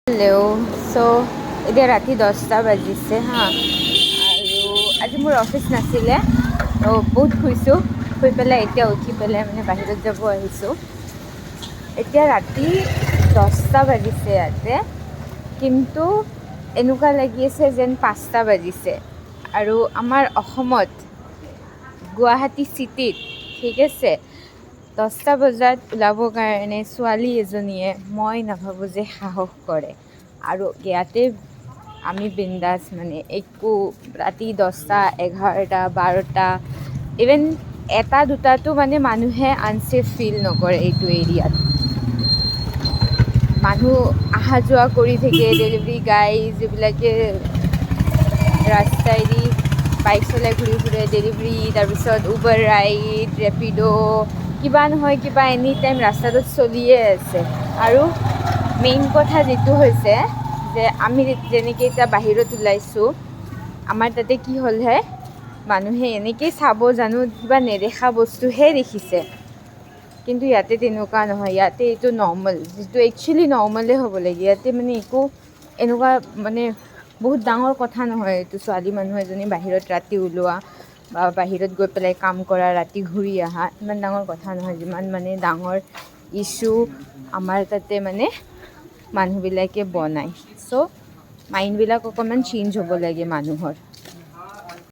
Hello' এতিয়া ৰাতি 10টা বাজিছে হা আৰু আজি মোৰ অফিচ নাছিলে বহুত শুই পেলাই এতিয়া উঠি পেলাই মানে বাহিৰত যাব আহিছোঁ। এতিয়া ৰাতি 10টা বাজিছে ইয়াতে, কিন্তু এনেকুৱা লাগি আছে যেন 5টা বাজিছে। আৰু আমাৰ অসমত গুৱাহাটী চিটিত ঠিক আছে 10টা বজাত ওলাবৰ কাৰণে ছোৱালী এজনীয়ে মই নাভাবোঁ যে সাহস কৰে। আৰু ইয়াতে আমি বিন্দাছ মানে একো ৰাতি 10টা 11টা 12টা ইভেন 1টা 2টাতো মানে মানুহে আনছেফ ফিল নকৰে এইটো এৰিয়াত। মানুহ অহা যোৱা কৰি থাকে, ডেলিভাৰী গাইজ যিবিলাকে ৰাস্তাইদি বাইক চলাই ঘূৰি ফুৰে, ডেলিভাৰী, তাৰপিছত উবাৰ ৰাইড, ৰেপিড' কিবা নহয় কিবা এনি টাইম ৰাস্তাটোত চলিয়ে আছে। আৰু মেইন কথা যিটো হৈছে যে আমি যেনেকৈ এতিয়া বাহিৰত ওলাইছোঁ, আমাৰ তাতে কি হ'লহে মানুহে এনেকেই চাব জানো কিবা নেদেখা বস্তুহে দেখিছে, কিন্তু ইয়াতে তেনেকুৱা নহয়। ইয়াতে এইটো নৰ্মেল, যিটো একচুৱেলি নৰ্মেলে হ'ব লাগে। ইয়াতে মানে একো এনেকুৱা মানে বহুত ডাঙৰ কথা নহয় এইটো ছোৱালী মানুহ এজনী বাহিৰত ৰাতি ওলোৱা বা বাহিৰত গৈ পেলাই কাম কৰা, ৰাতি ঘূৰি অহা ইমান ডাঙৰ কথা নহয় যিমান মানে ডাঙৰ ইছ্যু আমাৰ তাতে মানে মানুহবিলাকে বনায়। চ' মাইণ্ডবিলাক অকণমান চেঞ্জ হ'ব লাগে মানুহৰ।